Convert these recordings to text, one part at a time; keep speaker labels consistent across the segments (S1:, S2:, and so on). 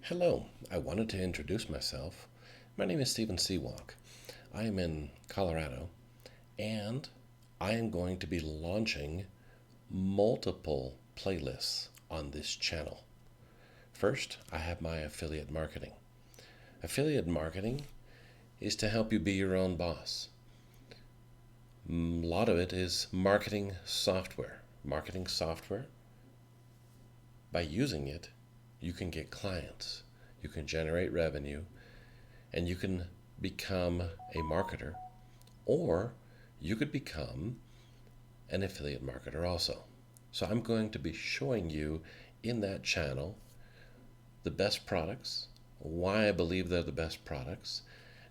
S1: Hello, I wanted to introduce myself. My name is Stephen Seawalk. I am in Colorado, and I am going to be launching multiple playlists on this channel. First, I have my affiliate marketing. Affiliate marketing is to help you be your own boss. A lot of it is marketing software. Marketing software, by using it, you can get clients, you can generate revenue, and you can become a marketer, or you could become an affiliate marketer also. So I'm going to be showing you in that channel the best products, why I believe they're the best products,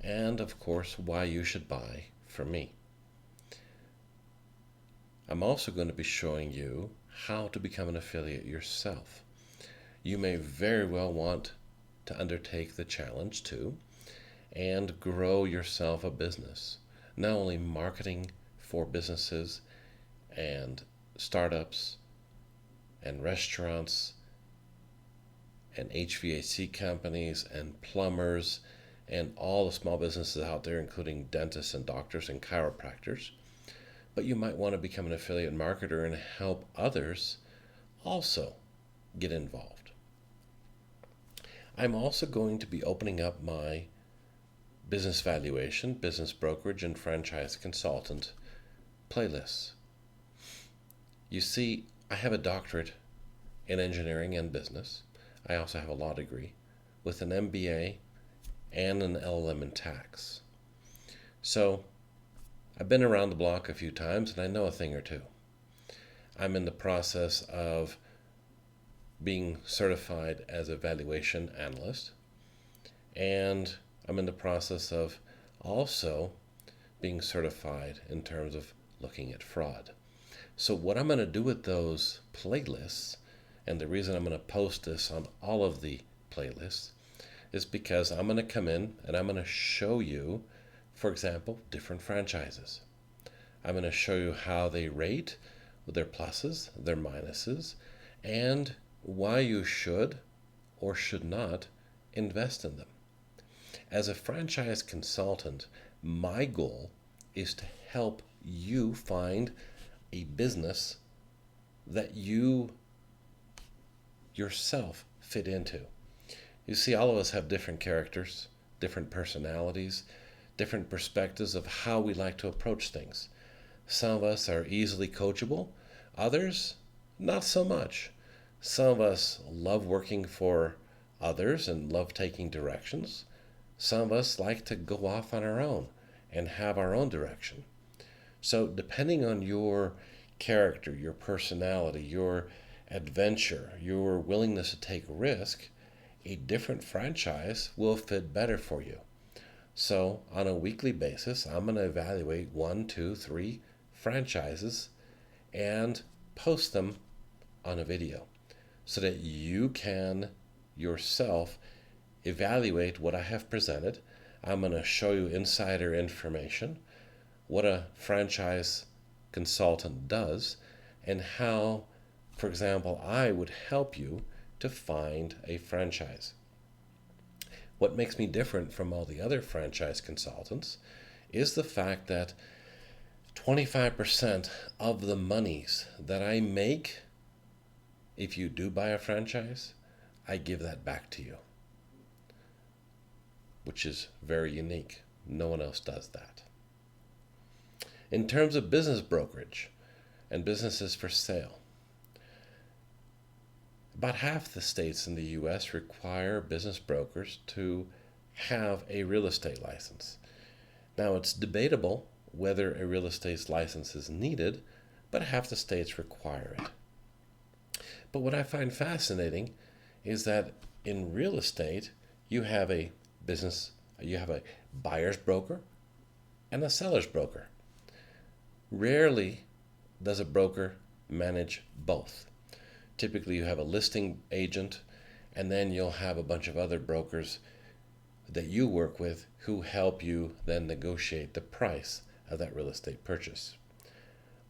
S1: and of course why you should buy from me. I'm also going to be showing you how to become an affiliate yourself. You may very well want to undertake the challenge too and grow yourself a business. Not only marketing for businesses and startups and restaurants and HVAC companies and plumbers and all the small businesses out there, including dentists and doctors and chiropractors, but you might want to become an affiliate marketer and help others also get involved. I'm also going to be opening up my business valuation, business brokerage, and franchise consultant playlists. You see, I have a doctorate in engineering and business. I also have a law degree with an MBA and an LLM in tax. So I've been around the block a few times and I know a thing or two. I'm in the process of being certified as a valuation analyst, and I'm in the process of also being certified in terms of looking at fraud. So what I'm going to do with those playlists, and the reason I'm going to post this on all of the playlists, is because I'm going to come in and I'm going to show you, for example, different franchises. I'm going to show you how they rate, their pluses, their minuses, and why you should or should not invest in them. As a franchise consultant, my goal is to help you find a business that you yourself fit into. You see, all of us have different characters, different personalities, different perspectives of how we like to approach things. Some of us are easily coachable, others not so much. Some of us love working for others and love taking directions. Some of us like to go off on our own and have our own direction. So depending on your character, your personality, your adventure, your willingness to take risk, a different franchise will fit better for you. So on a weekly basis, I'm going to evaluate 1, 2, 3 franchises and post them on a video so that you can yourself evaluate what I have presented. I'm going to show you insider information, what a franchise consultant does, and how, for example, I would help you to find a franchise. What makes me different from all the other franchise consultants is the fact that 25% of the monies that I make, if you do buy a franchise, I give that back to you, which is very unique. No one else does that. In terms of business brokerage and businesses for sale, about half the states in the U.S. require business brokers to have a real estate license. Now, it's debatable whether a real estate license is needed, but half the states require it. But what I find fascinating is that in real estate, you have a buyer's broker and a seller's broker. Rarely does a broker manage both. Typically, you have a listing agent, and then you'll have a bunch of other brokers that you work with who help you then negotiate the price of that real estate purchase.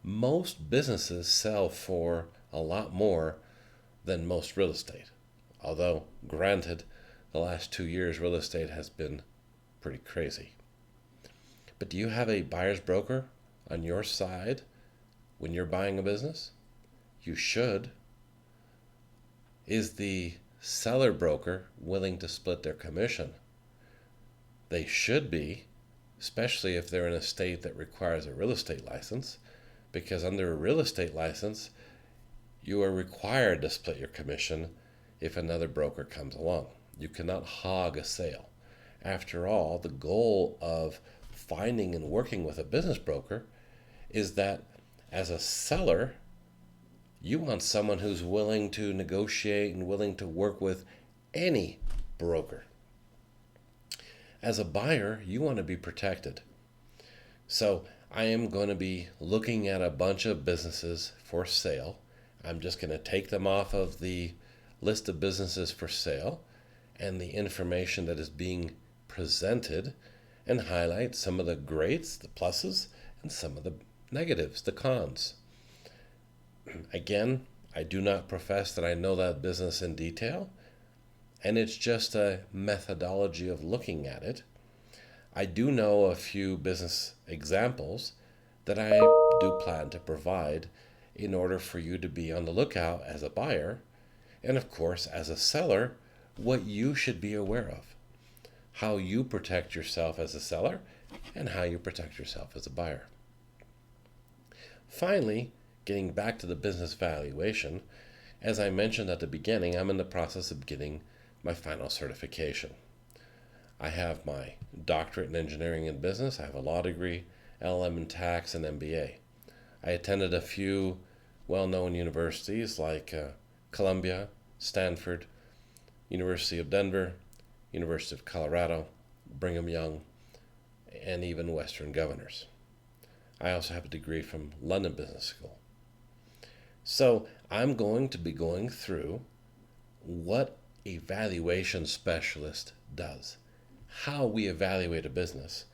S1: Most businesses sell for a lot more than most real estate. Although, granted, the last 2 years, real estate has been pretty crazy. But do you have a buyer's broker on your side when you're buying a business? You should. Is the seller broker willing to split their commission? They should be, especially if they're in a state that requires a real estate license, because under a real estate license, you are required to split your commission if another broker comes along. You cannot hog a sale. After all, the goal of finding and working with a business broker is that as a seller, you want someone who's willing to negotiate and willing to work with any broker. As a buyer, you want to be protected. So I am going to be looking at a bunch of businesses for sale. I'm just going to take them off of the list of businesses for sale and the information that is being presented and highlight some of the greats, the pluses, and some of the negatives, the cons. Again, I do not profess that I know that business in detail, and it's just a methodology of looking at it. I do know a few business examples that I do plan to provide in order for you to be on the lookout as a buyer, and of course, as a seller, what you should be aware of, how you protect yourself as a seller, and how you protect yourself as a buyer. Finally, getting back to the business valuation, as I mentioned at the beginning, I'm in the process of getting my final certification. I have my doctorate in engineering and business. I have a law degree, LLM in tax, and MBA. I attended a few well-known universities like Columbia, Stanford, University of Denver, University of Colorado, Brigham Young, and even Western Governors. I also have a degree from London Business School. So I'm going to be going through what a valuation specialist does, how we evaluate a business,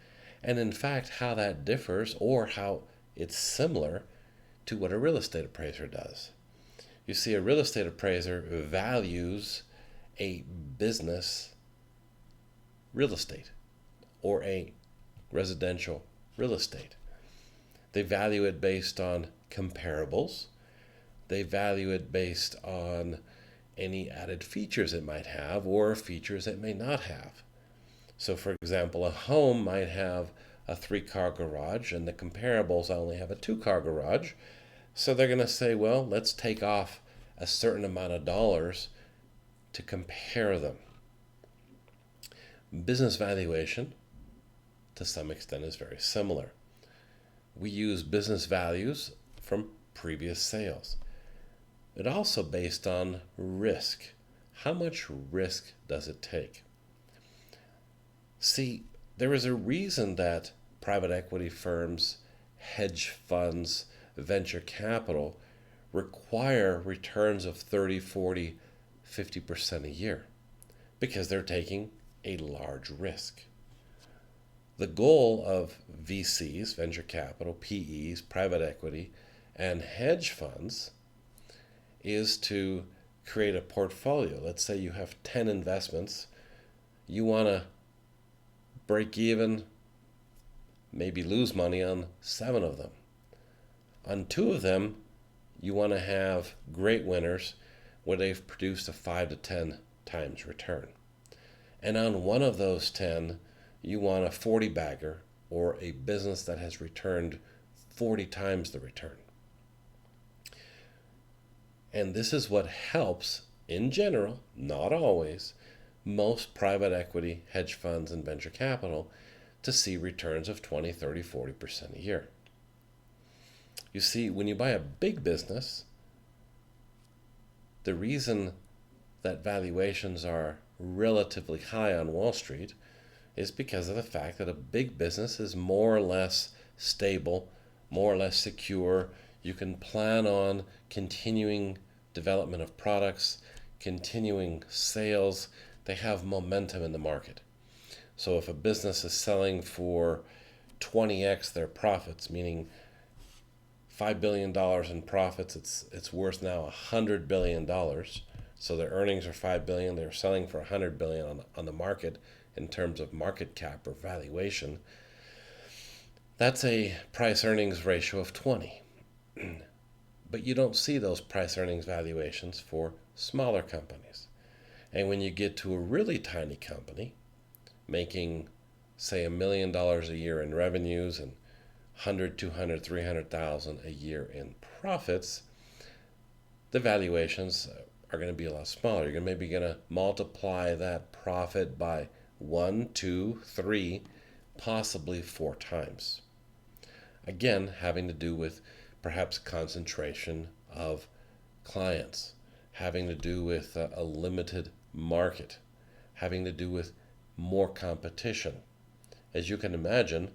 S1: and in fact how that differs or how it's similar to what a real estate appraiser does. You see, a real estate appraiser values a business real estate or a residential real estate. They value it based on comparables. They value it based on any added features it might have or features it may not have. So for example, a home might have a 3-car garage and the comparables only have a 2-car garage. So they're going to say, well, let's take off a certain amount of dollars to compare them. Business valuation, to some extent, is very similar. We use business values from previous sales. It also based on risk. How much risk does it take? See, there is a reason that private equity firms, hedge funds, venture capital require returns of 30, 40, 50% a year, because they're taking a large risk. The goal of VCs, venture capital, PEs, private equity, and hedge funds is to create a portfolio. Let's say you have 10 investments. You want to break even, maybe lose money on 7 of them. On 2 of them, you want to have great winners where they've produced a 5 to 10 times return. And on 1 of those 10, you want a 40 bagger or a business that has returned 40 times the return. And this is what helps, in general, not always, most private equity, hedge funds, and venture capital to see returns of 20, 30, 40% a year. You see, when you buy a big business, the reason that valuations are relatively high on Wall Street is because of the fact that a big business is more or less stable, more or less secure. You can plan on continuing development of products, continuing sales. They have momentum in the market. So if a business is selling for 20x their profits, meaning $5 billion in profits, it's worth now $100 billion So their earnings are 5 billion. They're selling for 100 billion on the market in terms of market cap or valuation. That's a price earnings ratio of 20. But you don't see those price earnings valuations for smaller companies. And when you get to a really tiny company making, say, $1 million a year in revenues and 100, 200, 300,000 a year in profits, the valuations are going to be a lot smaller. You're maybe going to multiply that profit by 1, 2, 3, possibly 4 times. Again, having to do with perhaps concentration of clients, having to do with a limited market, having to do with more competition. As you can imagine,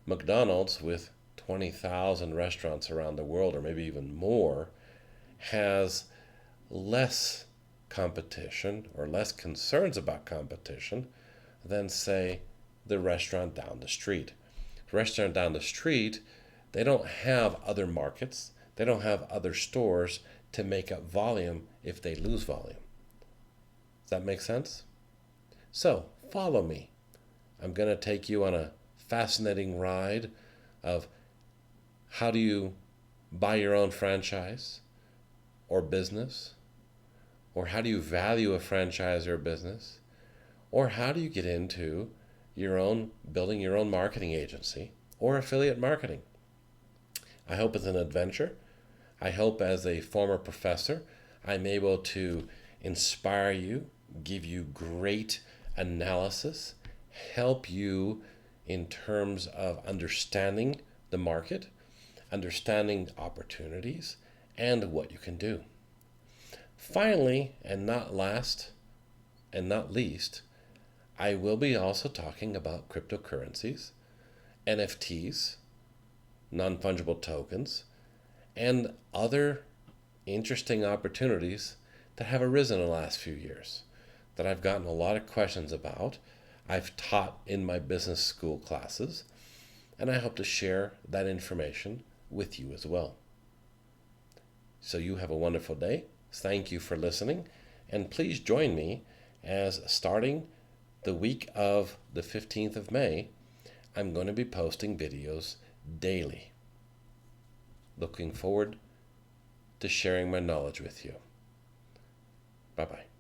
S1: McDonald's, with 20,000 restaurants around the world, or maybe even more, has less competition or less concerns about competition than, say, the restaurant down the street. The restaurant down the street, they don't have other markets, they don't have other stores to make up volume if they lose volume. Does that make sense? So, follow me. I'm going to take you on a fascinating ride of how do you buy your own franchise or business, or how do you value a franchise or business, or how do you get into building your own marketing agency or affiliate marketing. I hope it's an adventure. I hope as a former professor, I'm able to inspire you, give you great analysis, help you in terms of understanding the market, understanding opportunities, and what you can do. Finally, and not last and not least, I will be also talking about cryptocurrencies, NFTs, non-fungible tokens, and other interesting opportunities that have arisen in the last few years that I've gotten a lot of questions about. I've taught in my business school classes, and I hope to share that information with you as well. So you have a wonderful day. Thank you for listening, and please join me as starting the week of the 15th of May, I'm going to be posting videos daily. Looking forward to sharing my knowledge with you. Bye-bye.